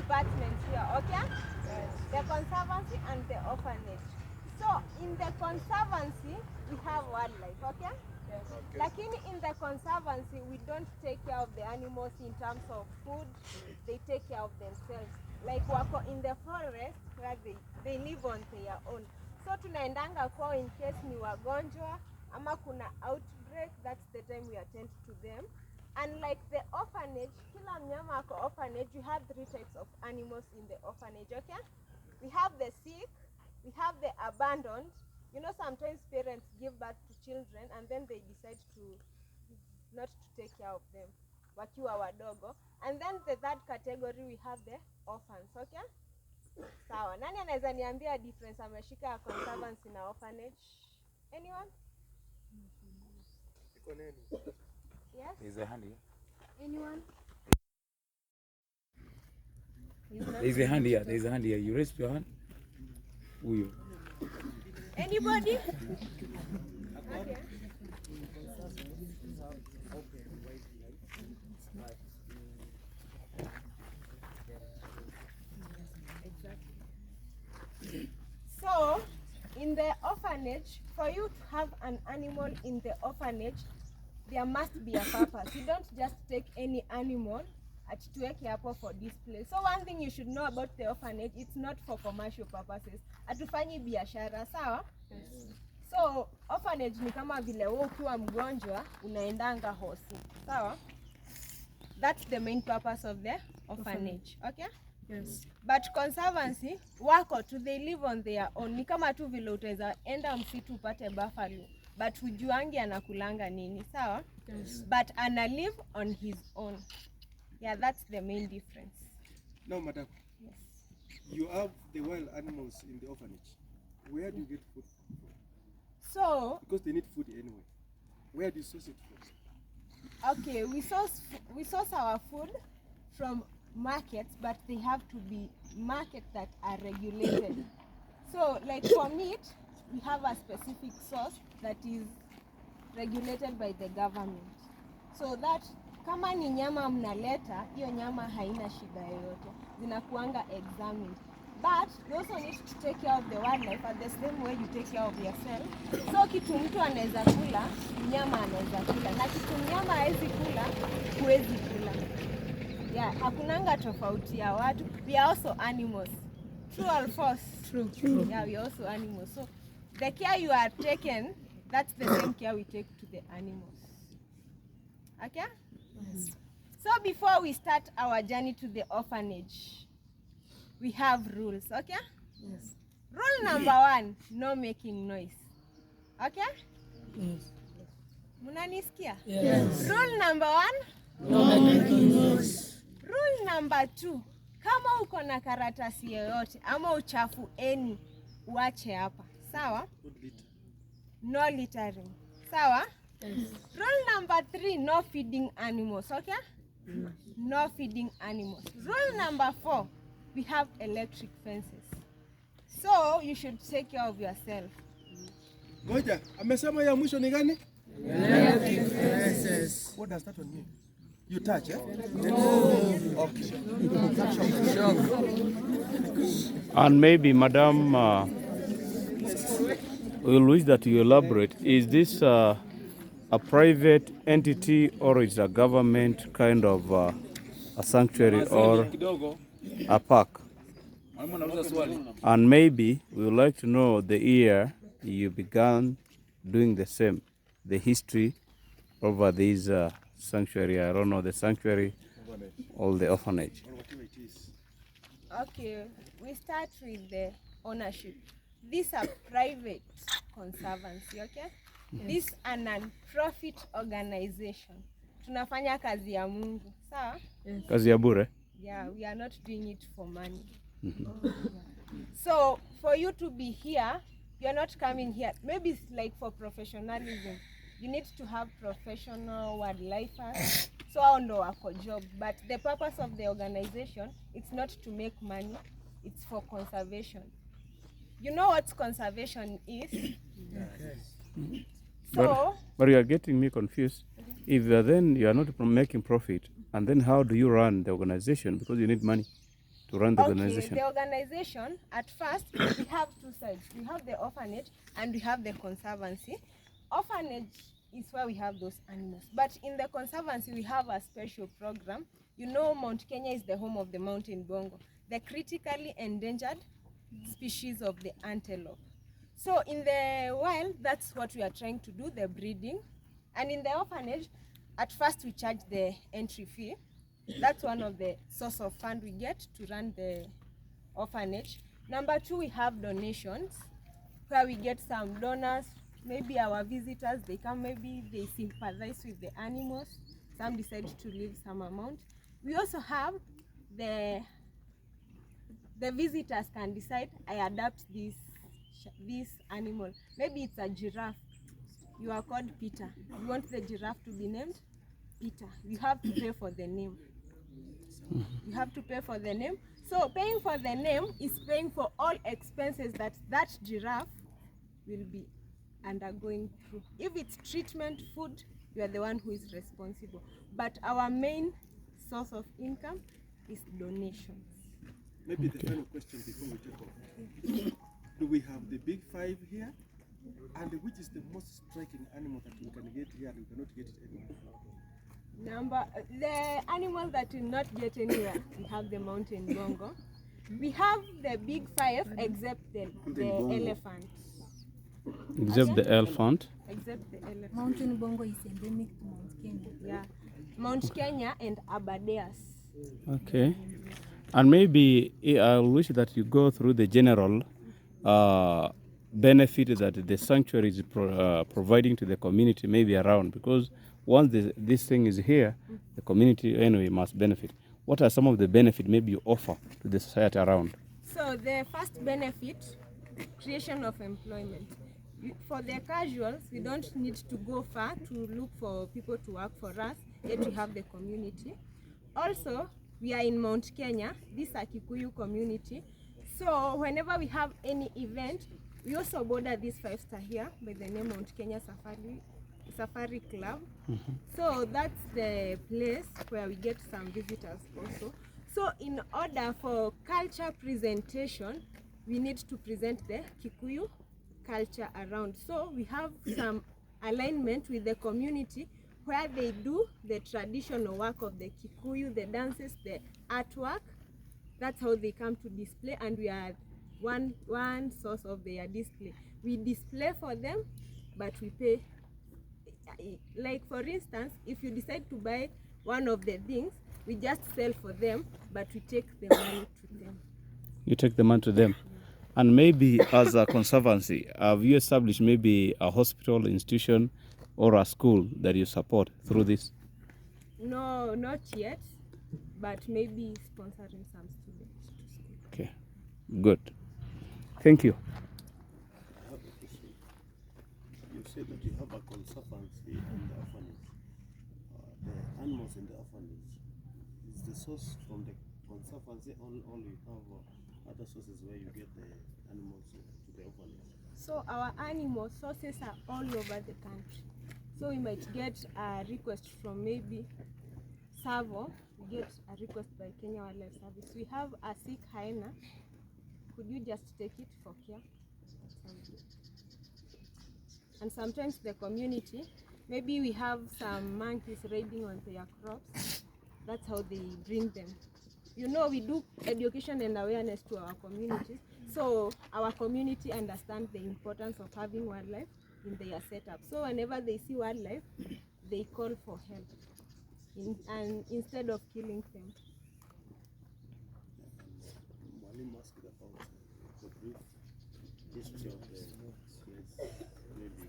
departments here, okay? The conservancy and the orphanage. So in the conservancy, we have wildlife, okay? Lakini in the conservancy, we don't take care of the animals in terms of food. They take care of themselves. Like wako in the forest where they live on their own. So tunaendanga kwao in case ni wagonjwa ama kuna outbreak, that's the time we attend to them. And like the orphanage, kila mnyama ako orphanage, we have 3 types of animals in the orphanage, okay? We have the sick, we have the abandoned. You know, sometimes parents give birth to children and then they decide to not to take care of them, wakiwa wadogo. And then the third category, we have the orphans, okay? Sawa, nani anaweza niambia difference ameshika conservancy na orphanage? Anyone? Yes? There's a hand here. Anyone? There's a hand here. There's a hand here. You raise your hand. Uyo. Anybody? Okay. So, in the orphanage, for you to have an animal in the orphanage, there must be a purpose. You don't just take any animal atuweke hapo for display. So one thing you should know about the orphanage, it's not for commercial purposes. Hatufanyi biashara, sawa? Yes. So orphanage ni kama vile wewe ukiwa mgonjwa unaendanga hosi, sawa? That's the main purpose of the orphanage, okay? Yes. But conservancy wako tu, they live on their own. Ni kama tu vile utaweza enda msitu upate buffalo, but hujuangi anakulanga nini, sawa? Yes. But ana live on his own. Yeah, that's the main difference. Now, madam, yes, you have the wild animals in the orphanage. Where do you get food from? So, because they need food anyway. Where do you source it from? Okay, we source our food from markets, but they have to be markets that are regulated. So, like for meat, we have a specific source that is regulated by the government. So that kama ni nyama mnaleta, hiyo nyama haina shida yoyote. Zinakuanga examined. But you also need to take care of the wildlife at the same way you take care of yourself. So kitu mtu anaweza kula, nyama anaweza kula. Na kitu nyama haezi kula, huwezi kula. Yeah, hakunanga tofauti ya watu. We are also animals. True or false? True. Yeah, we are also animals. So the care you are taken, that's the same care we take to the animals. Okay? Yes. So before we start our journey to the orphanage, we have rules, okay? Yes. Rule number 1, no making noise. Okay? Yes. Munanisikia? Yes. Rule number 1, no making noise. Rule number 2, kama uko na karatasi yoyote ama uchafu eni, uache hapa. Sawa? No littering. Sawa? Yes. Rule number 3, no feeding animals, okay? Yes. No feeding animals. Rule number 4, we have electric fences. So you should take care of yourself. Ngoja, amesema ya mwisho ni gani? Electric fences. What does that one mean? You touch, eh? No. Okay. And maybe, Madam, we'll wish that you elaborate. Is this a private entity or is a government kind of a sanctuary or a park? And maybe we would like to know the year you began doing the same, the history over this sanctuary. I don't know, the sanctuary or the orphanage. Okay, we start with the ownership. These are private conservancy, okay? Yes. This is a non-profit organization. Tunafanya kazi ya Mungu, sawa? Yes. Kazi ya bure? Yeah, we are not doing it for money. Yeah. So, for you to be here, you're not coming here. Maybe it's like for professionalism. You need to have professional wildlifers. So, I don't know wako job. But the purpose of the organization, it's not to make money. It's for conservation. You know what conservation is? Yes. So, but you are getting me confused. If then you are not making profit, and then how do you run the organization? Because you need money. to run the Okay, organization? the organization, at first, we have two sides. We have the orphanage and we have the conservancy. Orphanage is where we have those animals. But in the conservancy, we have a special program. You know, Mount Kenya is the home of the mountain bongo, the critically endangered species of the antelope. So in the wild, that's what we are trying to do, the breeding. And in the orphanage, at first we charge the entry fee. That's one of the source of fund we get to run the orphanage. Number two, we have donations where we get some donors. Maybe our visitors, they come, maybe they sympathize with the animals. Some decide to leave some amount. We also have the visitors can decide, I adopt this animal. Maybe it's a giraffe. You are called Peter. You want the giraffe to be named Peter. You have to pay for the name. You have to pay for the name. So paying for the name is paying for all expenses that giraffe will be undergoing through. If it's treatment, food, you are the one who is responsible. But our main source of income is donations. Maybe the final question before we take off. Do we have the big five here? And which is the most striking animal that we can get here and we cannot get it anywhere? The animal that will not get anywhere, we have the mountain bongo. We have the big five except the elephant. Except the elephant? Except the elephant. Mountain bongo is endemic to Mount Kenya. Yeah. Mount Kenya and Aberdares. Okay. And maybe I wish that you go through the general benefit that the sanctuary is providing to the community, maybe around, because once this thing is here, the community anyway must benefit. What are some of the benefits maybe you offer to the society around? So the first benefit, creation of employment. For the casuals, we don't need to go far to look for people to work for us, yet we have the community. Also, we are in Mount Kenya, this is a Kikuyu community. So whenever we have any event, we also border this 5-star here by the name Mount Kenya Safari Club. So that's the place where we get some visitors also. So in order for culture presentation, we need to present the Kikuyu culture around. So we have some alignment with the community where they do the traditional work of the Kikuyu, the dances, the artwork. That's how they come to display, and we are one source of their display. We display for them, but we pay. Like for instance, if you decide to buy one of the things, we just sell for them, but we take the money to them. You take the money to them. And maybe as a conservancy, have you established maybe a hospital, institution, or a school that you support through this? No, not yet, but maybe sponsoring some students to school. Okay, good. Thank you. I have a question. You said that you have a conservancy in the orphanage. The animals in the orphanage, is the source from the conservancy, or you have other sources where you get the animals to the orphanage? So our animal sources are all over the country. So we might get a request from maybe Savo, we get a request by Kenya Wildlife Service. We have a sick hyena. Could you just take it for care? And sometimes the community, maybe we have some monkeys raiding on their crops. That's how they bring them. You know, we do education and awareness to our communities. So our community understands the importance of having wildlife in their setup. So whenever they see wildlife, they call for help and instead of killing them. Mwalimu asked about the brief history of the place, maybe.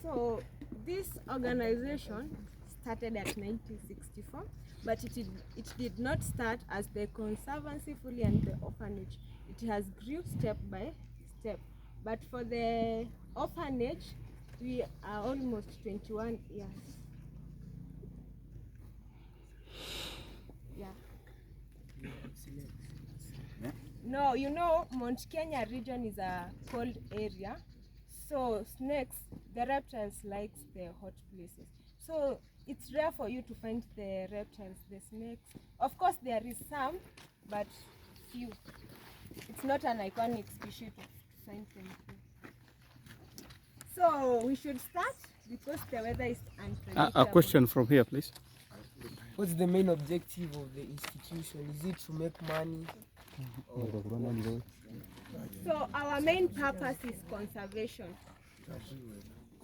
So this organization started at 1964, but it did not start as the conservancy fully and the orphanage. It has grew step by step. But for the orphanage, we are almost 21 years. Yeah. No, you know, Mount Kenya region is a cold area. So snakes, the reptiles likes the hot places. So it's rare for you to find the reptiles, the snakes. Of course, there is some, but few. It's not an iconic species to find them here. So we should start because the weather is unpredictable. A question from here, please. What's the main objective of the institution? Is it to make money? So our main purpose is conservation.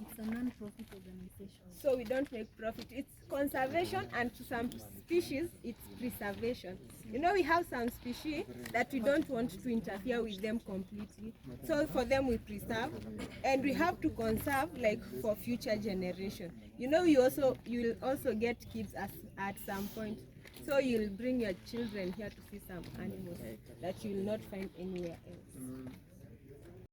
It's a non-profit organization. So we don't make profit. It's conservation, and to some species, it's preservation. You know, we have some species that we don't want to interfere with them completely. So for them, we preserve, and we have to conserve, like for future generation. You know, you will also get kids at some point. So you'll bring your children here to see some animals that you will not find anywhere else.